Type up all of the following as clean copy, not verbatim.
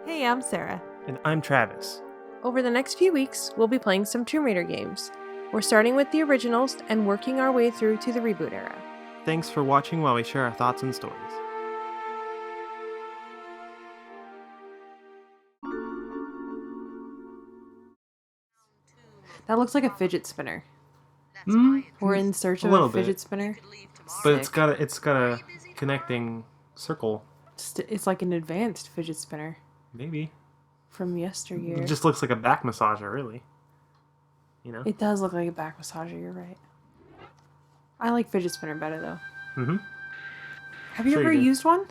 Hey, I'm Sarah. And I'm Travis. Over the next few weeks, we'll be playing some Tomb Raider games. We're starting with the originals and working our way through to the reboot era. Thanks for watching while we share our thoughts and stories. That looks like a fidget spinner. We're in search of a fidget spinner. But it's got a connecting circle. It's like an advanced fidget spinner. Maybe. From yesteryear. It just looks like a back massager, really. You know? It does look like a back massager, you're right. I like fidget spinner better, though. Mm-hmm. Have you ever used one?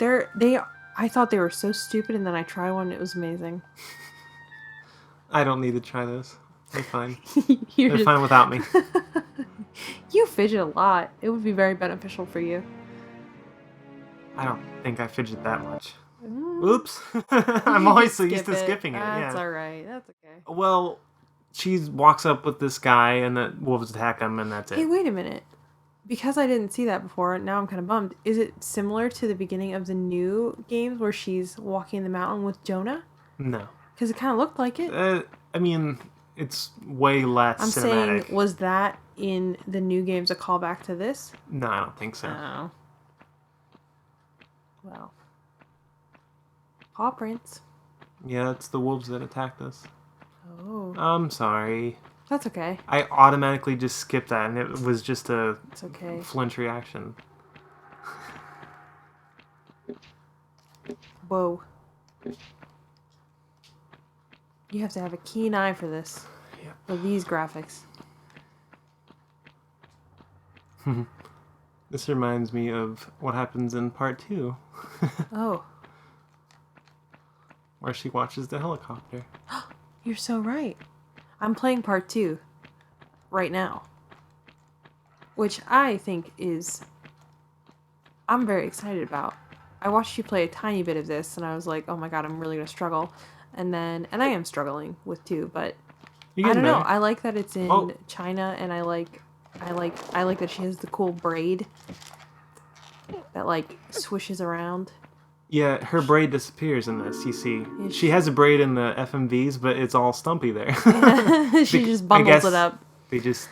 I thought they were so stupid, and then I tried one, and it was amazing. I don't need to try this. They're fine. They're fine without me. You fidget a lot. It would be very beneficial for you. I don't think I fidget that much. Oops. I'm always so used to skipping it. That's alright. That's okay. Well, she walks up with this guy, and the wolves attack him, and that's it. Hey, wait a minute. Because I didn't see that before, now I'm kind of bummed. Is it similar to the beginning of the new games where she's walking the mountain with Jonah? No. Because it kind of looked like it. I mean, it's way less cinematic. I'm saying, was that in the new games a callback to this? No, I don't think so. Oh. Well. Paw prints. Yeah, it's the wolves that attacked us. Oh. I'm sorry. That's okay. I automatically just skipped that, and it was just a flinch reaction. Whoa. You have to have a keen eye for this. Yep. For these graphics. This reminds me of what happens in part 2. Oh. Where she watches the helicopter. You're so right. I'm playing part 2 right now. Which I think I'm very excited about. I watched you play a tiny bit of this and I was like, oh my god, I'm really going to struggle. And I am struggling with 2, but I don't know. I like that it's in China, and I like that she has the cool braid that like swishes around. Yeah, her braid disappears in this, you see. Yeah, she has a braid in the FMVs, but it's all stumpy there. She just bundles it up. They just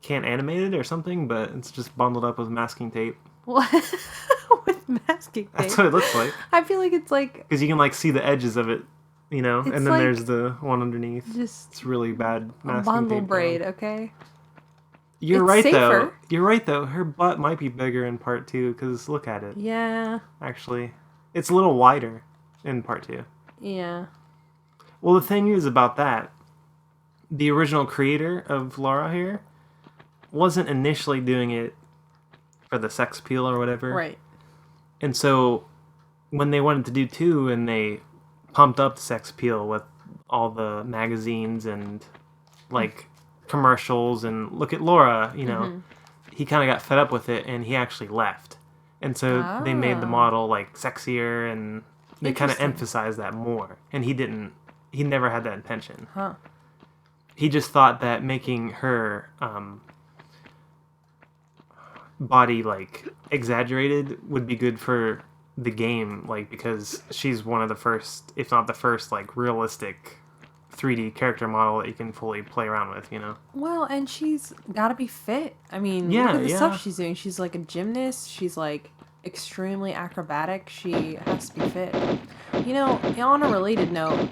can't animate it or something, but it's just bundled up with masking tape. What? With masking tape? That's what it looks like. I feel like it's like... Because you can like see the edges of it, you know? And then like there's the one underneath. It's really bad masking tape. Bundle braid, okay? You're right, though. You're right, though. Her butt might be bigger in part 2, because look at it. Yeah. Actually. It's a little wider in part 2. Yeah. Well, the thing is about that, the original creator of Lara here wasn't initially doing it for the sex appeal or whatever. Right. And so, when they wanted to do 2, and they pumped up the sex appeal with all the magazines and, like... commercials and look at Laura, you know, he kind of got fed up with it and he actually left. And so they made the model like sexier and they kind of emphasized that more. And he never had that intention. Huh. He just thought that making her body like exaggerated would be good for the game, like because she's one of the first, if not the first, like realistic 3D character model that you can fully play around with, you know? Well, and she's got to be fit. I mean, look at the stuff she's doing. She's like a gymnast. She's like extremely acrobatic. She has to be fit. You know, on a related note,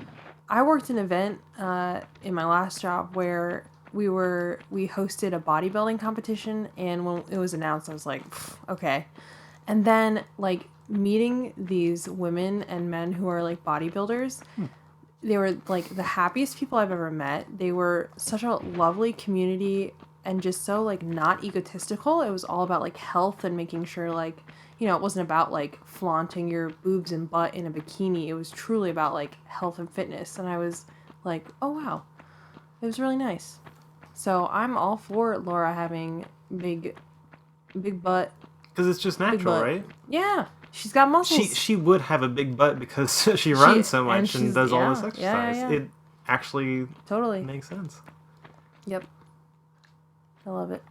I worked an event in my last job where we hosted a bodybuilding competition, and when it was announced, I was like, okay. And then, like, meeting these women and men who are like bodybuilders... They were, like, the happiest people I've ever met. They were such a lovely community and just so, like, not egotistical. It was all about, like, health and making sure, like, you know, it wasn't about, like, flaunting your boobs and butt in a bikini. It was truly about, like, health and fitness. And I was like, oh, wow. It was really nice. So I'm all for Laura having big butt. Because it's just natural, right? Yeah. She's got muscles. She would have a big butt because she runs so much and does all this exercise. Yeah. It actually totally makes sense. Yep. I love it.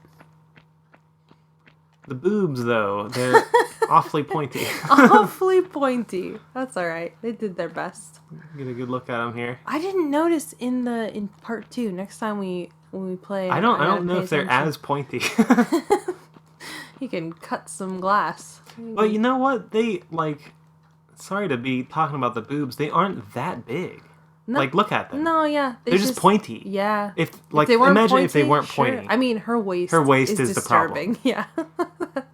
The boobs, though, they're awfully pointy. Awfully pointy. That's all right. They did their best. Get a good look at them here. I didn't notice in part 2. Next time when we play, I don't know if they're as pointy. You can cut some glass. But you know what? They sorry to be talking about the boobs. They aren't that big. No, look at them. No, yeah. They're just pointy. Yeah. If they weren't imagine pointy, if they weren't sure. pointy. I mean, her waist is the problem. Yeah.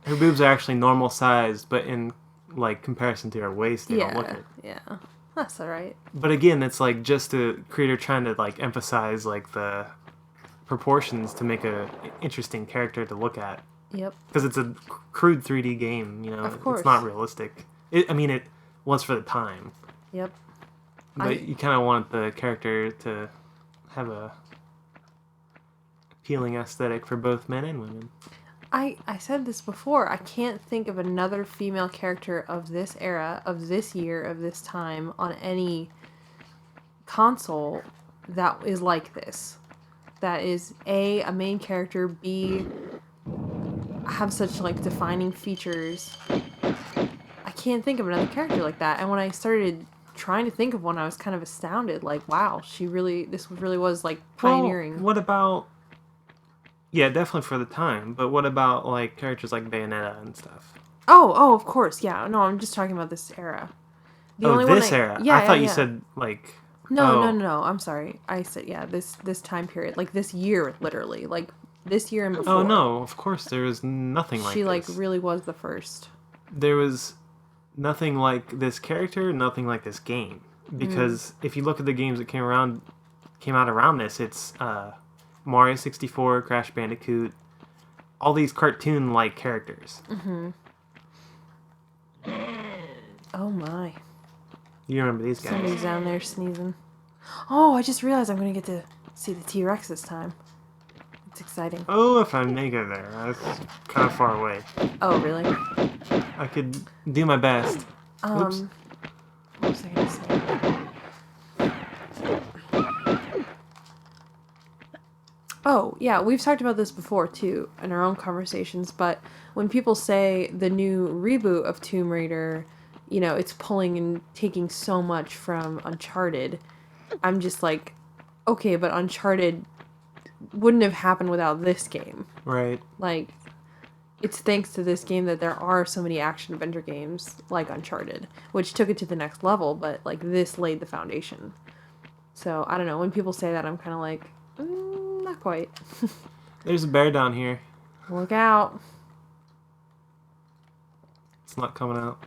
Her boobs are actually normal sized, but in comparison to her waist, they don't look it. Yeah. That's all right. But again, it's just the creator trying to emphasize the proportions to make a interesting character to look at. Yep. Because it's a crude 3D game, Of course. It's not realistic. It was for the time. Yep. But you kind of want the character to have a appealing aesthetic for both men and women. I said this before. I can't think of another female character of this era, of this year, of this time, on any console that is like this. That is A, a main character, B, have such defining features. I can't think of another character like that. And when I started trying to think of one, I was kind of astounded. Wow, this really was pioneering. Well, what about? Yeah, definitely for the time. But what about characters like Bayonetta and stuff? Oh, of course, yeah. No, I'm just talking about this era. This era. Yeah, I thought you said No. I'm sorry. I said this time period, this year, literally, this year and before. Oh no, of course there was nothing like this. She really was the first. There was nothing like this character, nothing like this game. Because if you look at the games that came out around this, it's Mario 64, Crash Bandicoot, all these cartoon-like characters. Mm-hmm. Oh my. You remember these guys. Somebody's down there sneezing. Oh, I just realized I'm going to get to see the T-Rex this time. It's exciting. Oh, if I make it there. That's kind of far away. Oh, really? I could do my best. Oops. What was I going to say? Oh, yeah, we've talked about this before, too, in our own conversations, but when people say the new reboot of Tomb Raider, it's pulling and taking so much from Uncharted, I'm just okay, but Uncharted wouldn't have happened without this game. Right. It's thanks to this game that there are so many action-adventure games like Uncharted, which took it to the next level, but, this laid the foundation. So, I don't know, when people say that, I'm kind of not quite. There's a bear down here. Look out. It's not coming out.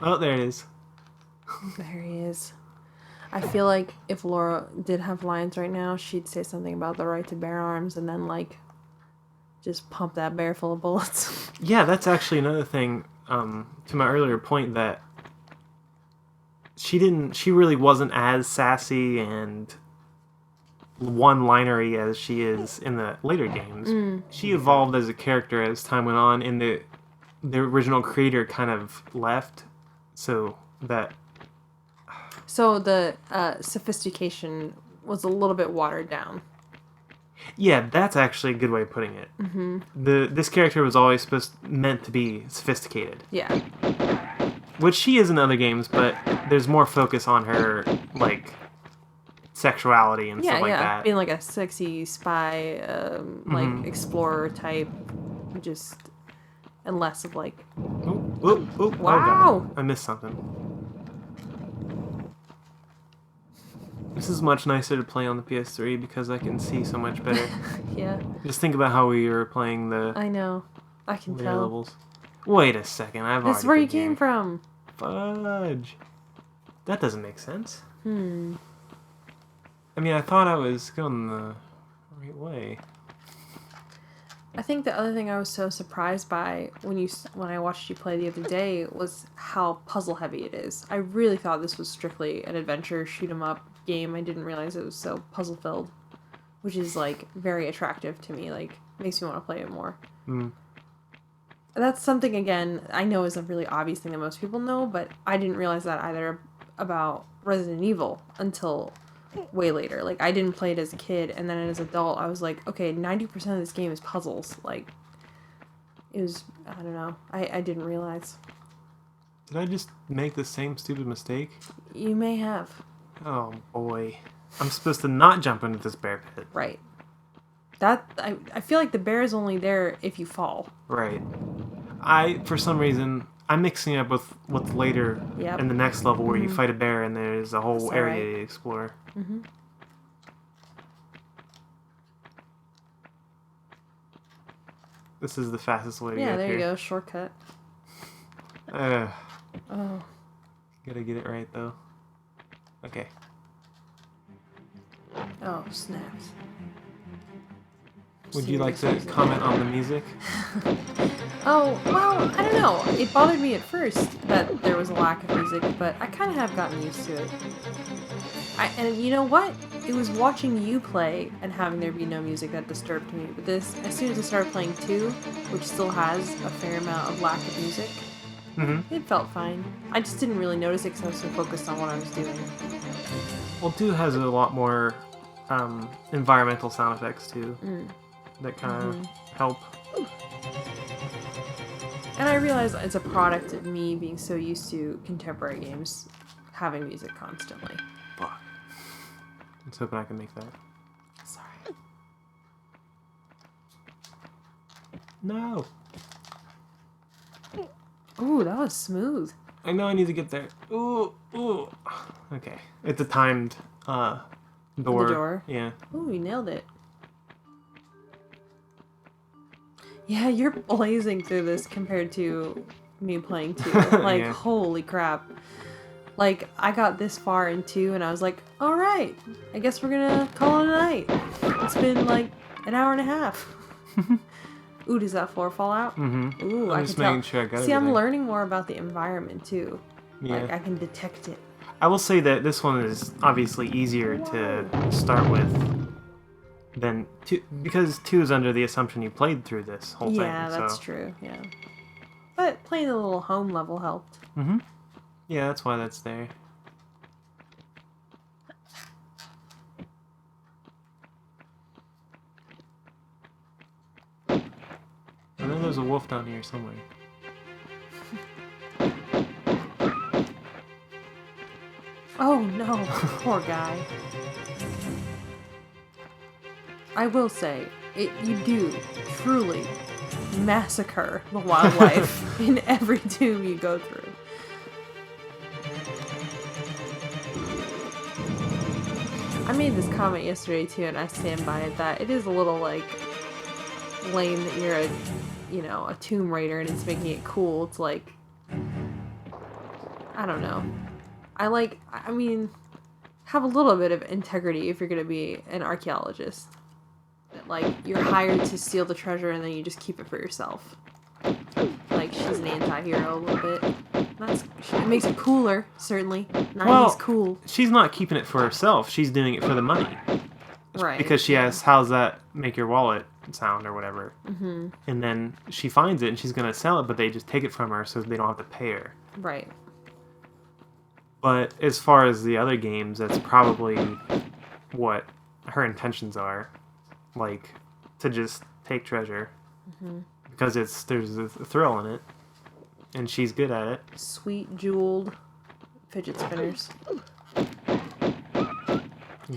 Oh, there it is. There he is. I feel like if Laura did have lines right now, she'd say something about the right to bear arms and then, just pump that bear full of bullets. Yeah, that's actually another thing, to my earlier point, that she really wasn't as sassy and one-linery as she is in the later games. She evolved as a character as time went on, and the original creator kind of left, so the sophistication was a little bit watered down. Yeah, that's actually a good way of putting it. Mm-hmm. This character was always meant to be sophisticated. Yeah. Which she is in other games, but there's more focus on her, sexuality and stuff like that. Being a sexy spy, explorer type, and less of wow! Oh, God. I missed something. This is much nicer to play on the PS3 because I can see so much better. Yeah. Just think about how we were playing the... I know. I can tell. Levels. Wait a second, That's where you came from. Fudge. That doesn't make sense. I thought I was going the right way. I think the other thing I was so surprised by when I watched you play the other day was how puzzle heavy it is. I really thought this was strictly an adventure shoot 'em up game. I didn't realize it was so puzzle filled, which is very attractive to me. Makes me want to play it more. That's something, again, I know is a really obvious thing that most people know, but I didn't realize that either about Resident Evil until way later. I didn't play it as a kid, and then as an adult, I was okay, 90% of this game is puzzles. It was, I don't know. I didn't realize. Did I just make the same stupid mistake? You may have. Oh, boy. I'm supposed to not jump into this bear pit. Right. I feel like the bear is only there if you fall. Right. For some reason, I'm mixing up with what's later in the next level where you fight a bear and there's a whole area to explore. Mm-hmm. This is the fastest way to get here. Yeah, there you go. Shortcut. Oh. Gotta get it right, though. Okay. Oh, snaps. Would you like to comment on the music? Oh, well, I don't know. It bothered me at first that there was a lack of music, but I kind of have gotten used to it. And you know what? It was watching you play and having there be no music that disturbed me. But as soon as I started playing 2, which still has a fair amount of lack of music, it felt fine. I just didn't really notice it because I was so focused on what I was doing. Well, 2 has a lot more environmental sound effects, too, that kind of help. And I realize it's a product of me being so used to contemporary games having music constantly. Fuck. I was hoping I could make that. Sorry. No. Ooh, that was smooth. I know I need to get there. Ooh. Okay. It's a timed door. The door? Yeah. Ooh, you nailed it. Yeah, you're blazing through this compared to me playing 2. Like, holy crap. Like, I got this far in 2 and I was like, alright, I guess we're gonna call it a night. It's been like an hour and a half. Ooh, does that floor fall out? Mm-hmm. Ooh, I'm just making sure I got it. See, I'm learning more about the environment too. Yeah. Like, I can detect it. I will say that this one is obviously easier to start with than 2, because 2 is under the assumption you played through this whole thing. Yeah, that's true, yeah. But playing a little home level helped. Mm-hmm. Yeah, that's why that's there. I know there's a wolf down here somewhere. Oh no, poor guy. I will say, you do truly massacre the wildlife in every tomb you go through. I made this comment yesterday too, and I stand by it, that it is a little like lame that you're a tomb raider and it's making it cool. It's like, I don't know. I mean, have a little bit of integrity if you're gonna be an archaeologist. Like, you're hired to steal the treasure and then you just keep it for yourself. Like, she's an anti-hero a little bit. It makes it cooler, certainly. 90s cool. She's not keeping it for herself. She's doing it for the money. Right. Because she asks, how's that make your wallet sound or whatever? Mm-hmm. And then she finds it and she's going to sell it, but they just take it from her so they don't have to pay her. Right. But as far as the other games, that's probably what her intentions are. Like, to just take treasure. Mm-hmm. Because there's a thrill in it. And she's good at it. Sweet, jeweled fidget spinners.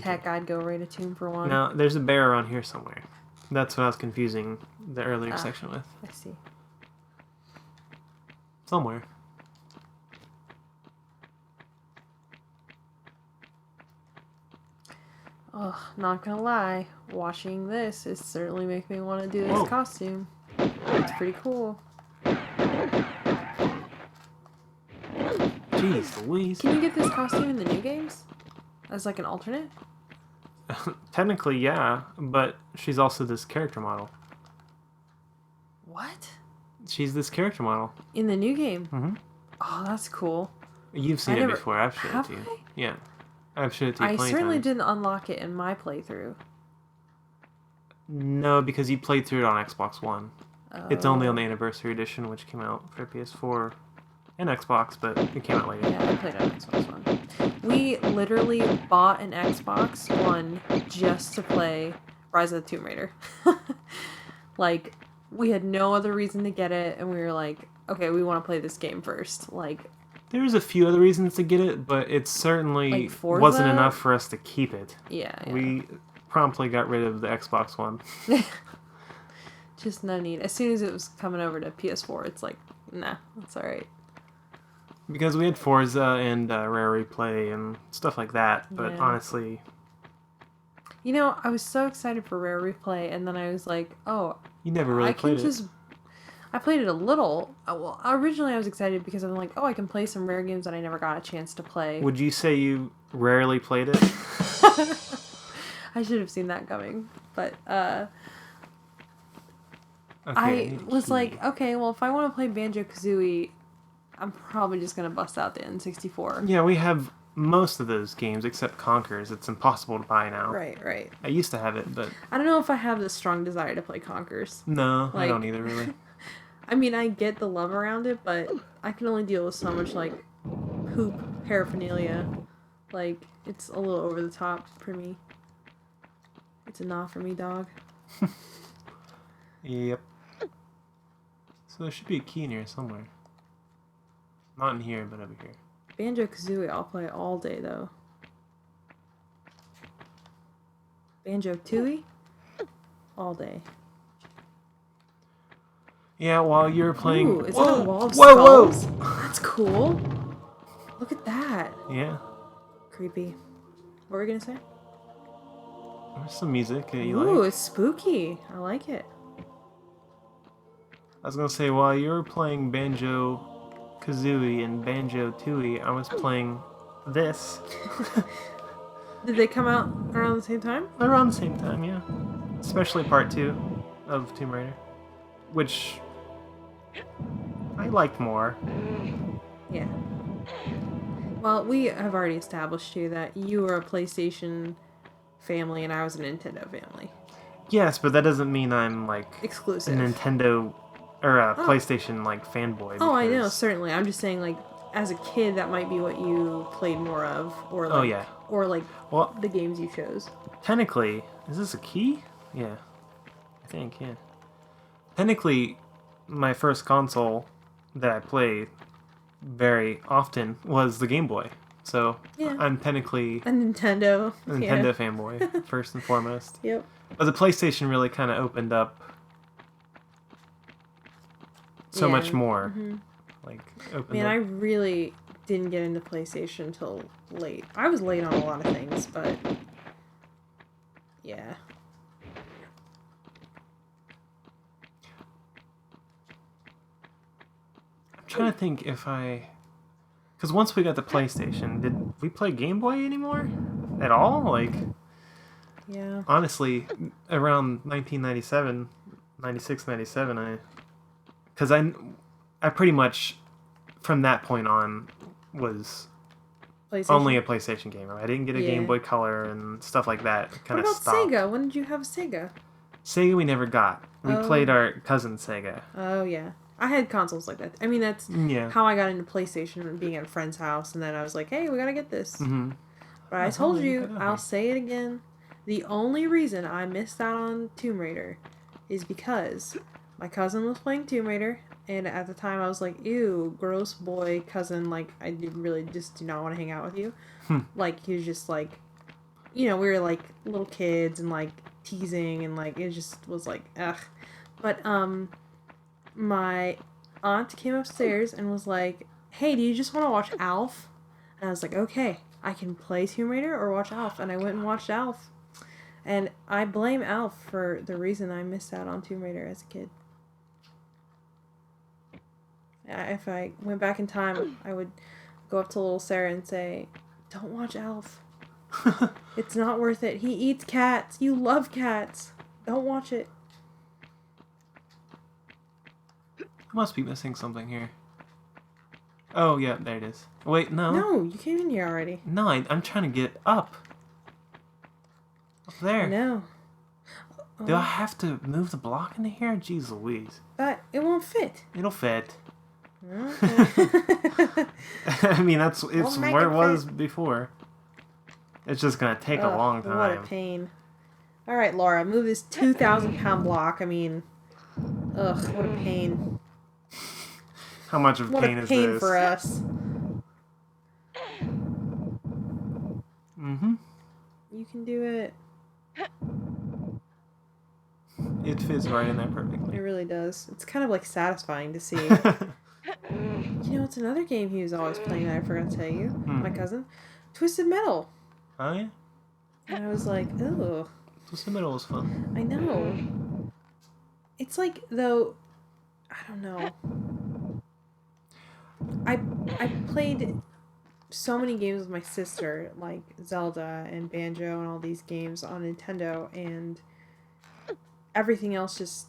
Heck, I'd go raid a tomb for one. Now, there's a bear around here somewhere. That's what I was confusing the earlier section with. I see. Somewhere. Oh, not gonna lie. Watching this is certainly making me want to do this costume. It's pretty cool. Jeez Louise. Can you get this costume in the new games? As like an alternate? Technically, yeah, but she's also this character model. What? She's this character model. In the new game? Mm-hmm. Oh, that's cool. You've seen it before. I've showed it to you. Yeah. I've showed it to you plenty I certainly times. didn't unlock it in my playthrough. No, because you played through it on Xbox One. Oh. It's only on the Anniversary Edition, which came out for PS4 and Xbox, but it came out later. Yeah, I played on Xbox One. We literally bought an Xbox One just to play Rise of the Tomb Raider. Like, we had no other reason to get it, and we were like, okay, we want to play this game first. Like, there's a few other reasons to get it, but it certainly wasn't enough for us to keep it. Yeah. We promptly got rid of the Xbox One. Just no need. As soon as it was coming over to PS4, it's like, nah, that's alright. Because we had Forza and Rare Replay and stuff like that, but honestly... You know, I was so excited for Rare Replay, and then I was like, oh... You never really played it. I played it a little. Well, originally I was excited because I'm like, oh, I can play some Rare games that I never got a chance to play. Would you say you rarely played it? I should have seen that coming, but okay, I was like, okay, well, if I want to play BanjoKazooie, I'm probably just going to bust out the N64. Yeah, we have most of those games except Conkers. It's impossible to buy now. Right. I used to have it, but... I don't know if I have the strong desire to play Conkers. No, I don't either, really. I mean, I get the love around it, but I can only deal with so much, like, poop paraphernalia. Like, it's a little over the top for me. It's a nah for me, dog. Yep. So there should be a key in here somewhere. Not in here, but over here. BanjoKazooie, I'll play all day, though. BanjoTooie? All day. Yeah, while you're playing... Ooh, is that a wall of skulls? Whoa! That's cool. Look at that. Yeah. Creepy. What were we gonna say? There's some music that you Ooh, like. it's spooky. I like it. I was gonna say, while you were playing BanjoKazooie and BanjoTooie, I was playing this. Did they come out around the same time? Around the same time, yeah. Especially part 2 of Tomb Raider. Which... I liked more. Yeah. Well, we have already established, too, that you were a PlayStation family and I was a Nintendo family. Yes, but that doesn't mean I'm, like... exclusive. A Nintendo... or a PlayStation, like, fanboy. Oh, I know, certainly. I'm just saying, like, as a kid, that might be what you played more of. Or, like, Or, like, well, the games you chose. Technically... Is this a key? Yeah. I think, yeah. Technically, my first console that I played very often was the Game Boy. So, I'm technically... A Nintendo fanboy, first and foremost. Yep. But the PlayStation really kind of opened up so much more. Mm-hmm. Like, opened Man, up. I really didn't get into PlayStation until late. I was late on a lot of things, but... yeah. I'm trying to think if I... Because once we got the PlayStation, did we play Game Boy anymore? At all? Like... Yeah. Honestly, around 1997, 96, 97, because I pretty much, from that point on, was only a PlayStation gamer. I didn't get a Game Boy Color and stuff like that. Kind of stopped. What about Sega? When did you have a Sega? Sega we never got. We played our cousin's Sega. Oh, yeah. I had consoles like that. I mean, that's how I got into PlayStation, being at a friend's house, and then I was like, hey, we gotta get this. Mm-hmm. But I told you, I'll say it again, the only reason I missed out on Tomb Raider is because my cousin was playing Tomb Raider, and at the time I was like, ew, gross boy cousin, like, I really just do not want to hang out with you. Like, he was just like, you know, we were like little kids and like teasing, and like, it just was like, ugh. But, my aunt came upstairs and was like, hey, do you just want to watch Alf? And I was like, okay, I can play Tomb Raider or watch Alf. And I went and watched Alf. And I blame Alf for the reason I missed out on Tomb Raider as a kid. If I went back in time, I would go up to little Sarah and say, don't watch Alf. It's not worth it. He eats cats. You love cats. Don't watch it. I must be missing something here. Oh, yeah, there it is. Wait, no. No, you came in here already. No, I'm trying to get up. Up there. No. Do I have to move the block into here? Jeez Louise. But it won't fit. It'll fit. Okay. I mean, it's where it was before. It's just gonna take a long time. What a pain. Alright, Laura, move this 2,000-pound block. I mean, Ugh, what a pain. How much of pain is this? What a pain for us. Mm-hmm. You can do it. It fits right in there perfectly. It really does. It's kind of like satisfying to see. You know, it's another game he was always playing that I forgot to tell you. My cousin. Twisted Metal. Oh, yeah? And I was like, ugh. Twisted Metal was fun. I know. It's like, though, I don't know. I played so many games with my sister, like Zelda and Banjo and all these games on Nintendo, and everything else just,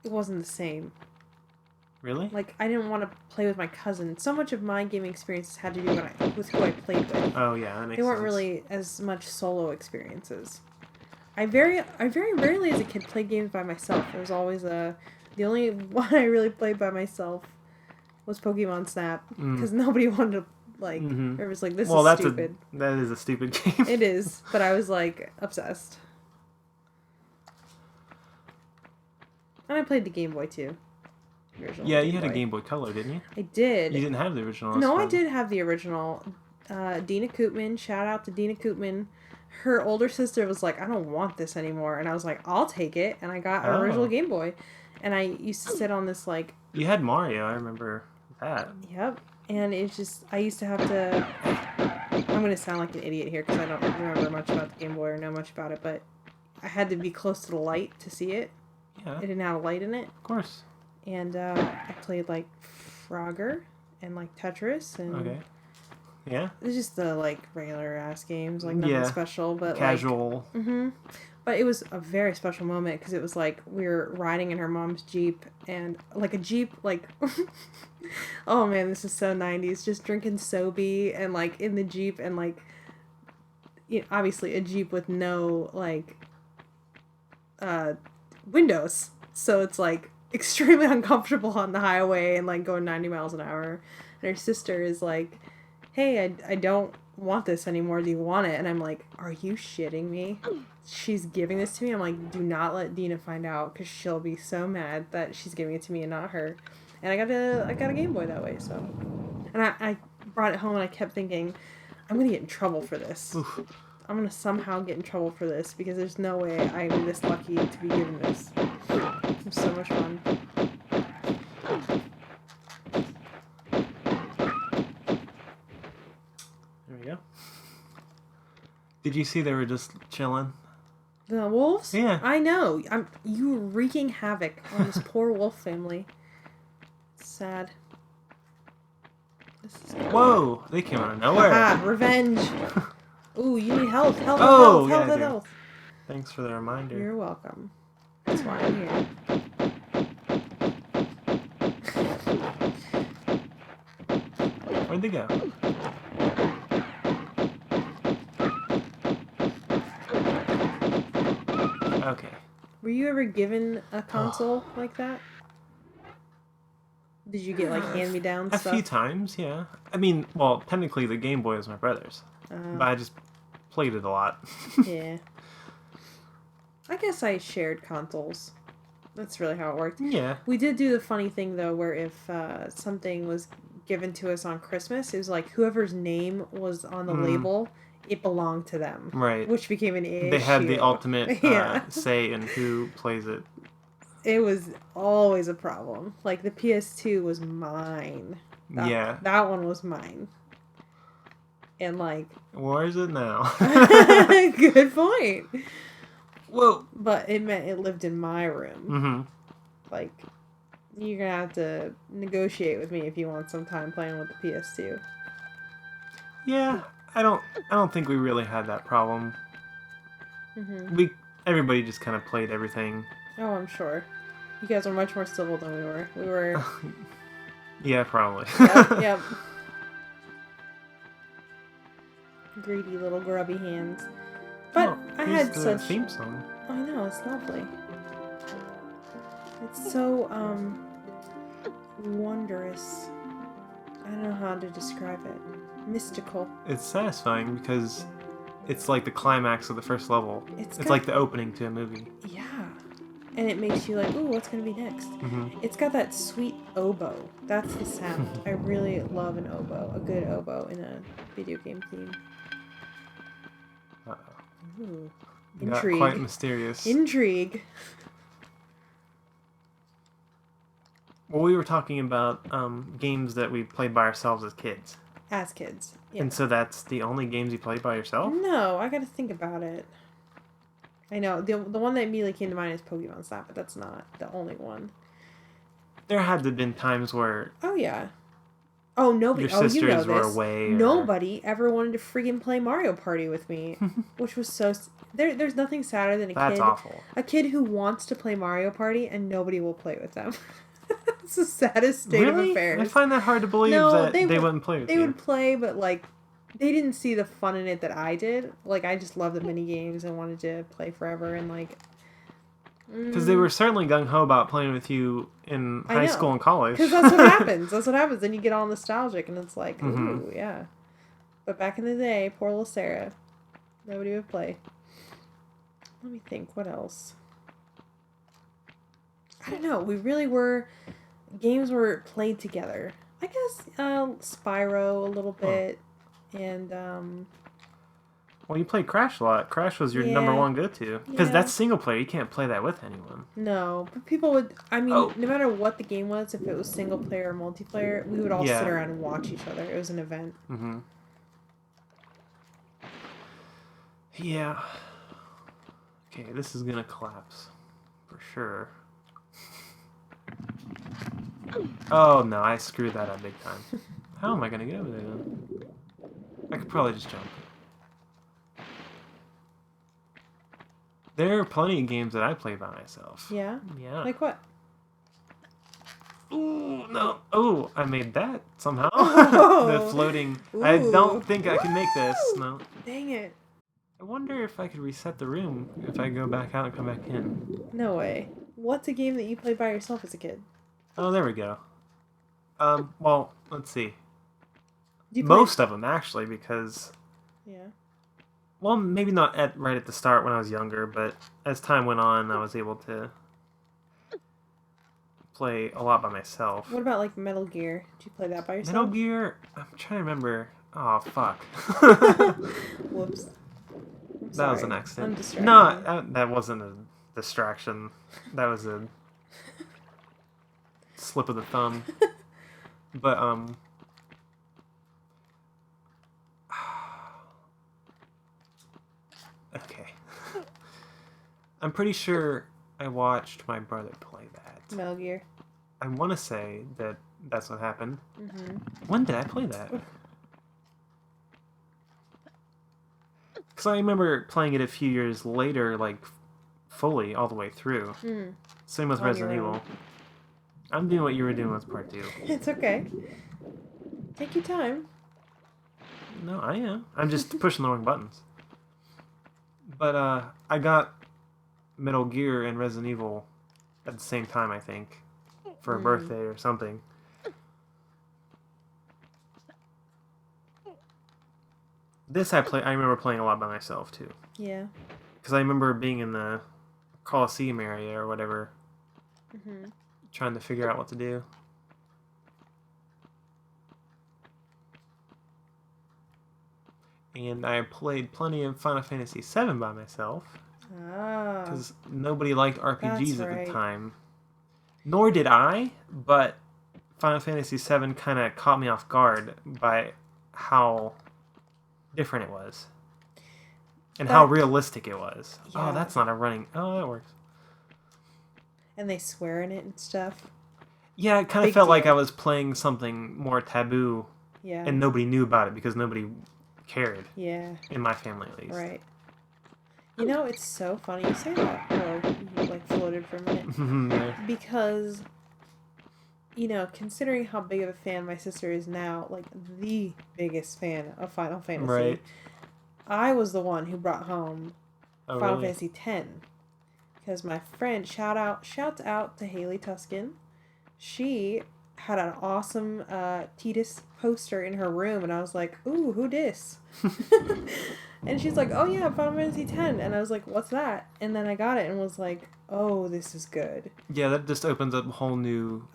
it wasn't the same. Really? Like, I didn't want to play with my cousin. So much of my gaming experiences had to do with who I played with. Oh, yeah, that makes sense. They weren't really as much solo experiences. I very rarely as a kid played games by myself. It was always the only one I really played by myself was Pokemon Snap, because nobody wanted to, like, it was like, this is stupid. That is a stupid game. It is, but I was, like, obsessed. And I played the Game Boy, too. Yeah, you had a Game Boy Color, didn't you? I did. You didn't have the original. No, I did have the original. Dina Koopman, shout out to Dina Koopman. Her older sister was like, I don't want this anymore. And I was like, I'll take it. And I got an original Game Boy. And I used to sit on this, like... You had Mario, I remember that. Yep. And it's just, I used to have to... I'm going to sound like an idiot here because I don't remember much about the Game Boy or know much about it. But I had to be close to the light to see it. Yeah. It didn't have a light in it. Of course. And I played, like, Frogger and, like, Tetris and... Okay. Yeah? It's just the, like, regular-ass games, like, nothing special, but, casual. Like... But it was a very special moment, because it was, like, we were riding in her mom's Jeep, and, like, a Jeep, like... oh, man, this is so 90s. Just drinking Sobe, and, like, in the Jeep, and, like... You know, obviously, a Jeep with no, like... windows. So it's, like... extremely uncomfortable on the highway and like going 90 miles an hour, and her sister is like, hey, I don't want this anymore, do you want it? And I'm like, are you shitting me? She's giving this to me. I'm like, do not let Dina find out, because she'll be so mad that she's giving it to me and not her. And I got a Game Boy that way. So, and I brought it home, and I kept thinking, I'm gonna get in trouble for this. Oof. I'm gonna somehow get in trouble for this, because there's no way I'm this lucky to be given this. It was so much fun. There we go. Did you see they were just chilling? The wolves? Yeah. I know. You were wreaking havoc on this poor wolf family. It's sad. This is Whoa! They came out of nowhere. Ah, revenge. Ooh, you need health. Health. Oh, health. yeah, I do. Health. Thanks for the reminder. You're welcome. That's why I'm here. Where'd they go? Okay. Were you ever given a console like that? Did you get, like, hand-me-down stuff? A few times, yeah. I mean, well, technically the Game Boy was my brother's. But I just played it a lot. Yeah. I guess I shared consoles. That's really how it worked. Yeah. We did do the funny thing, though, where if something was given to us on Christmas, it was like whoever's name was on the label, it belonged to them. Right. Which became an issue. They had the ultimate say in who plays it. It was always a problem. Like, the PS2 was mine. That one was mine. And, like... Where is it now? Good point. Whoa. But it meant it lived in my room. Mm-hmm. Like, you're gonna have to negotiate with me if you want some time playing with the PS2. Yeah, I don't think we really had that problem. Mm-hmm. Everybody just kind of played everything. Oh, I'm sure. You guys were much more civil than we were. We were... Yeah, probably. Yep. Greedy little grubby hands. But I had such... theme song. I know, it's lovely. It's so, wondrous. I don't know how to describe it. Mystical. It's satisfying because it's like the climax of the first level. It's like the opening to a movie. Yeah. and it makes you like, ooh, what's gonna be next? Mm-hmm. It's got that sweet oboe. That's the sound. I really love an oboe, a good oboe in a video game theme. Uh-oh. Ooh, Got quite mysterious. Intrigue. Well, we were talking about games that we played by ourselves as kids. As kids, yeah. And so that's the only games you played by yourself? No, I gotta think about it. I know, the one that immediately came to mind is Pokemon Snap, but that's not the only one. There had to have been times where... Oh, yeah. Oh, nobody... Your sisters were away. Nobody ever wanted to freaking play Mario Party with me, which was so... There's nothing sadder than That's awful. A kid who wants to play Mario Party and nobody will play with them. It's the saddest state of affairs. I find that hard to believe that they wouldn't play with you. They would play, but, like, they didn't see the fun in it that I did. Like, I just loved the mini games and wanted to play forever, and, like... Because they were certainly gung-ho about playing with you in high school and college. Because that's what happens. That's what happens. Then you get all nostalgic, and it's like, ooh, yeah. But back in the day, poor little Sarah, nobody would play. Let me think. What else? I don't know. We really were... Games were played together. I guess Spyro a little bit, and well, you played Crash a lot. Crash was your number one go-to because that's single player. You can't play that with anyone. No, but people would. I mean, no matter what the game was, if it was single player or multiplayer, we would all sit around and watch each other. It was an event. Mm-hmm. Yeah. Okay, this is gonna collapse for sure. Oh no, I screwed that up big time. How am I gonna get over there then? I could probably just jump. There are plenty of games that I play by myself. Yeah? Yeah. Like what? Ooh, no. Oh, I made that somehow. Oh. The floating. Ooh. I don't think I can make this. No. Dang it. I wonder if I could reset the room if I go back out and come back in. No way. What's a game that you played by yourself as a kid? Oh, there we go. Well, let's see. Most of them, actually, because... Yeah. Well, maybe not right at the start when I was younger, but as time went on, I was able to play a lot by myself. What about, like, Metal Gear? Did you play that by yourself? Metal Gear? I'm trying to remember. Oh, fuck. Whoops. That was an accident. I'm distracted. No, that wasn't a distraction. That was a slip of the thumb. But, okay. I'm pretty sure I watched my brother play that. Metal Gear. I want to say that that's what happened. Mm-hmm. When did I play that? Because I remember playing it a few years later, like, fully, all the way through. Mm. Same with Resident Evil. I'm doing what you were doing with part 2. It's okay. Take your time. No, I am. I'm just pushing the wrong buttons. But, I got Metal Gear and Resident Evil at the same time, I think. For a birthday or something. This I remember playing a lot by myself, too. Yeah. Because I remember being in the Coliseum area or whatever. Mm-hmm. Trying to figure out what to do. And I played plenty of Final Fantasy VII by myself. Ah. Because nobody liked RPGs at the time. Nor did I, but Final Fantasy VII kind of caught me off guard by how different it was. And how realistic it was. Yeah. Oh, that's not a running... Oh, that works. And they swear in it and stuff. Yeah, it kind of felt like I was playing something more taboo. Yeah. And nobody knew about it because nobody cared. Yeah. In my family, at least. Right. You know, it's so funny you say that. Oh, you, like, floated for a minute. Yeah. Because, you know, considering how big of a fan my sister is now, like, the biggest fan of Final Fantasy. Right. I was the one who brought home Final Fantasy X. Because my friend, shouts out to Haley Tuscan. She had an awesome Tidus poster in her room, and I was like, ooh, who dis? And she's like, oh yeah, Final Fantasy X. And I was like, what's that? And then I got it and was like, oh, this is good. Yeah, that just opens up a whole new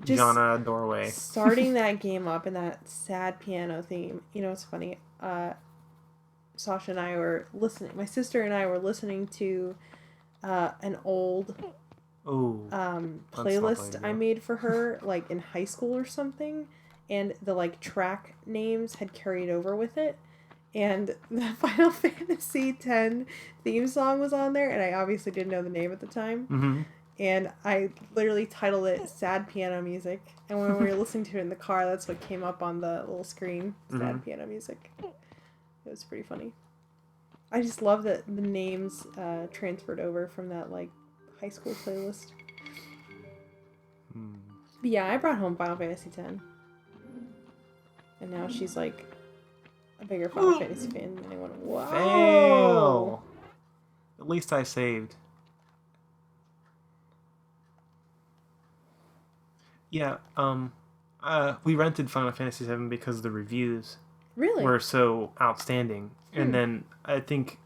Just genre doorway. Starting that game up in that sad piano theme. You know, it's funny. Sasha and I were listening. My sister and I were listening to an old playlist I made for her, like in high school or something, and the like track names had carried over with it, and the Final Fantasy X theme song was on there, and I obviously didn't know the name at the time. Mm-hmm. And I literally titled it Sad Piano Music. And when we were listening to it in the car, that's what came up on the little screen. Sad Piano Music. It was pretty funny. I just love that the names transferred over from that, like, high school playlist. But yeah, I brought home Final Fantasy X. And now she's, like, a bigger Final Fantasy fan than anyone. Whoa! Fail! At least I saved. Yeah, we rented Final Fantasy VII because the reviews were so outstanding. And then I think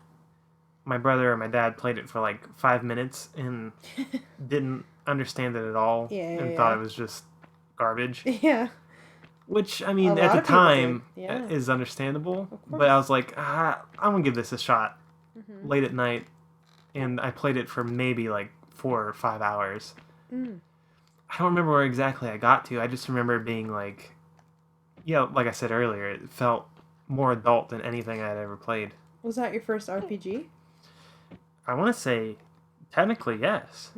my brother and my dad played it for like 5 minutes and didn't understand it at all and thought it was just garbage. Yeah. Which, I mean, at the time is understandable. But I was like, I'm going to give this a shot late at night. And I played it for maybe like 4 or 5 hours. I don't remember where exactly I got to. I just remember being like, like I said earlier, it felt more adult than anything I'd ever played. Was that your first RPG? I want to say, technically, yes.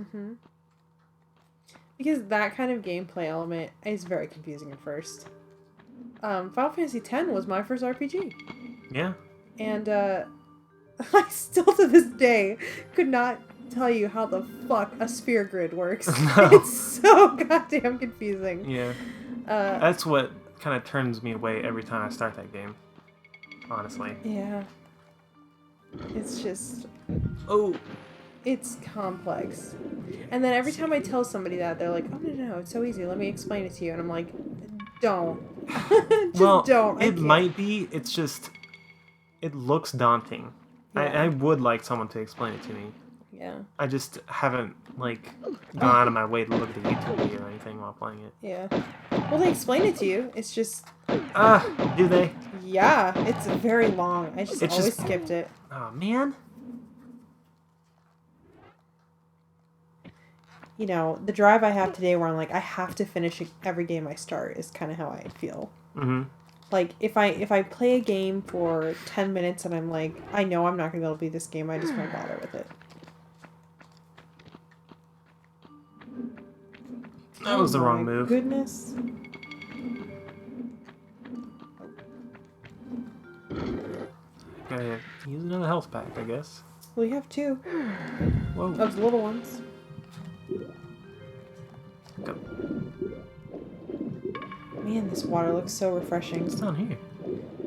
Because that kind of gameplay element is very confusing at first. Final Fantasy X was my first RPG. Yeah. And I still to this day could not tell you how the fuck a sphere grid works. No. It's so goddamn confusing. Yeah. That's what kind of turns me away every time I start that game. Honestly. Yeah. It's just... Oh! It's complex. And then every time I tell somebody that, they're like, oh, no, it's so easy. Let me explain it to you. And I'm like, don't. Don't. It might be. It's just... It looks daunting. Yeah. I would like someone to explain it to me. Yeah. I just haven't, like, gone out of my way to look at a YouTube video or anything while playing it. Yeah. Well, they explain it to you. It's just... do they? Yeah. It's very long. I just always skipped it. Oh, man. You know, the drive I have today where I'm like, I have to finish every game I start is kind of how I feel. Mm-hmm. Like, if I play a game for 10 minutes and I'm like, I know I'm not going to be able to beat this game, I just won't bother with it. That was the wrong move. Goodness. Gotta use another health pack, I guess. We have 2. Whoa. Of the little ones. Go. Man, this water looks so refreshing. What's down here?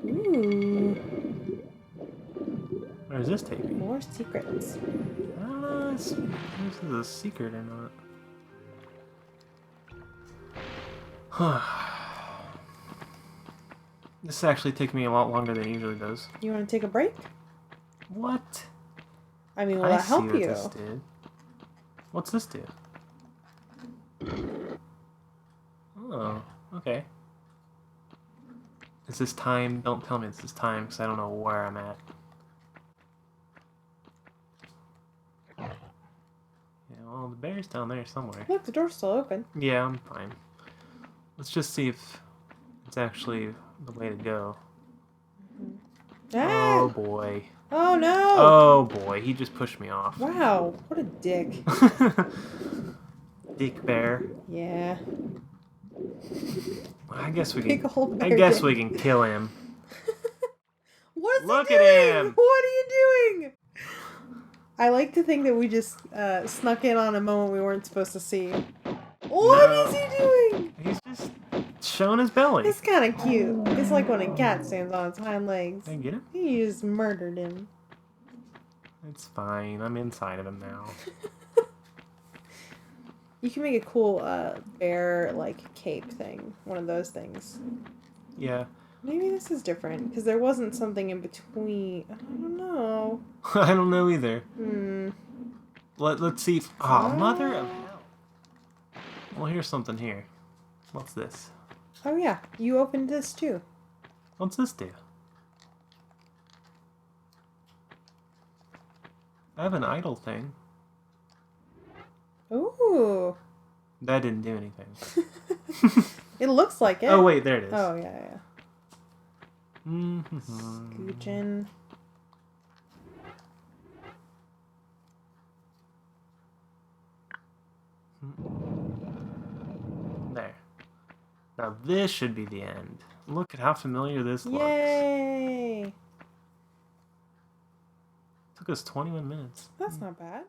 Ooh. Where does this take me? More secrets. I don't know if this is a secret or not. This actually takes me a lot longer than it usually does. You want to take a break? What? I mean, will that help you? This did. What's this do? Oh, okay. Is this time? Don't tell me this is time, because I don't know where I'm at. Yeah, well, the bear's down there somewhere. Look, the door's still open. Yeah, I'm fine. Let's just see if it's actually the way to go. Ah! Oh, boy. Oh, no! Oh, boy. He just pushed me off. Wow, what a dick. Dick bear. Yeah. I guess we Big can. old bear I guess dick. we can kill him. What is Look he at doing? him! What are you doing? I like to think that we just snuck in on a moment we weren't supposed to see. What is he doing? He's just showing his belly. It's kind of cute. It's like when a cat stands on its hind legs. Can I get him? He just murdered him. It's fine. I'm inside of him now. You can make a cool bear like cape thing. One of those things. Yeah. Maybe this is different, because there wasn't something in between. I don't know. I don't know either. Hmm. Let's see. Oh, mother of hell. Well, here's something here. What's this? Oh, yeah. You opened this, too. What's this do? I have an idle thing. Ooh. That didn't do anything. It looks like it. Oh, wait, there it is. Oh, yeah. Scoochin'. There. Now this should be the end. Look at how familiar this looks. Yay! Took us 21 minutes. That's not bad.